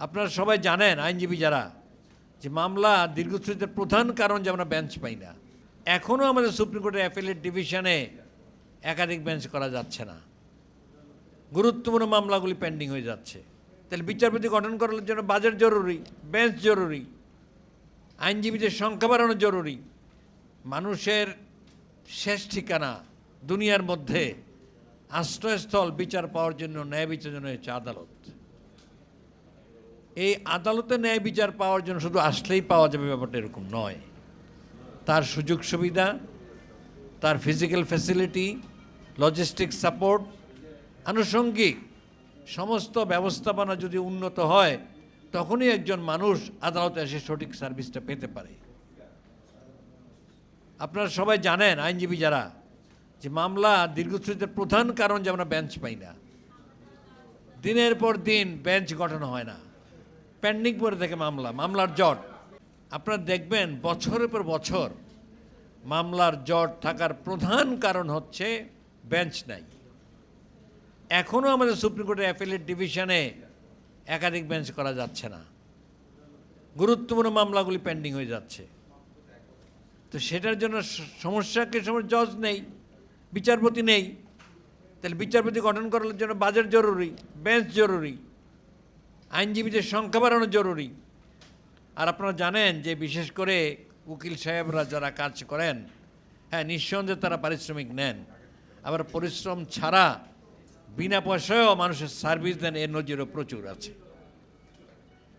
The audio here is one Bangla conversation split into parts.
আপনারা সবাই জানেন আইনজীবী যারা যে মামলা দীর্ঘশ্রুতির প্রধান কারণ যে আমরা বেঞ্চ পাই না। এখনও আমাদের সুপ্রিম কোর্টের অ্যাপিলেট ডিভিশনে একাধিক বেঞ্চ করা যাচ্ছে না, গুরুত্বপূর্ণ মামলাগুলি পেন্ডিং হয়ে যাচ্ছে। তাহলে বিচারপতি গঠন করার জন্য বাজেট জরুরি, বেঞ্চ জরুরি, আইনজীবীদের সংখ্যা বাড়ানো জরুরি। মানুষের শেষ ঠিকানা দুনিয়ার মধ্যে আশ্রয়স্থল বিচার পাওয়ার জন্য, ন্যায় বিচারের জন্য হচ্ছে আদালত। এই আদালতে ন্যায় বিচার পাওয়ার জন্য শুধু আসলেই পাওয়া যাবে ব্যাপারটা এরকম নয়। তার সুযোগ সুবিধা, তার ফিজিক্যাল ফ্যাসিলিটি, লজিস্টিক সাপোর্ট, আনুষঙ্গিক সমস্ত ব্যবস্থাপনা যদি উন্নত হয় তখনই একজন মানুষ আদালতে এসে সঠিক সার্ভিসটা পেতে পারে। আপনারা সবাই জানেন আইনজীবী যারা যে মামলা দীর্ঘশ্রুতির প্রধান কারণ যে আমরা বেঞ্চ পাই না। দিনের পর দিন বেঞ্চ গঠন হয় না, পেন্ডিং পড়ে থাকে মামলার জট। আপনারা দেখবেন বছরের পর বছর মামলার জট থাকার প্রধান কারণ হচ্ছে বেঞ্চ নাই। এখনও আমাদের সুপ্রিম কোর্টের অ্যাপিলেট ডিভিশনে একাধিক বেঞ্চ করা যাচ্ছে না, গুরুত্বপূর্ণ মামলাগুলি পেন্ডিং হয়ে যাচ্ছে। তো সেটার জন্য সমস্যাকে জজ নেই, বিচারপতি নেই। তাহলে বিচারপতি গঠন করার জন্য বাজেট জরুরি, বেঞ্চ জরুরি, আইনজীবীদের সংখ্যা বাড়ানো জরুরি। আর আপনারা জানেন যে বিশেষ করে উকিল সাহেবরা যারা কাজ করেন, হ্যাঁ নিঃসন্দেহে তারা পারিশ্রমিক নেন, আবার পরিশ্রম ছাড়া বিনা পয়সায়ও মানুষের সার্ভিস দেন, এর নজিরও প্রচুর আছে।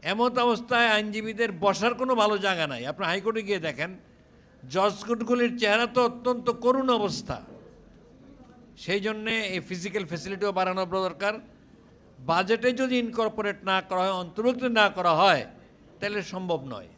এমত অবস্থায় আইনজীবীদের বসার কোনো ভালো জায়গা নাই। আপনার হাইকোর্টে গিয়ে দেখেন জজ কোর্টগুলির চেহারা তো অত্যন্ত করুণ অবস্থা। সেই জন্যে এই ফিজিক্যাল ফ্যাসিলিটিও বাড়ানো দরকার। বাজেটে যদি ইনকর্পোরেট না করা হয়, অন্তর্ভুক্ত না করা হয়, তাহলে সম্ভব নয়।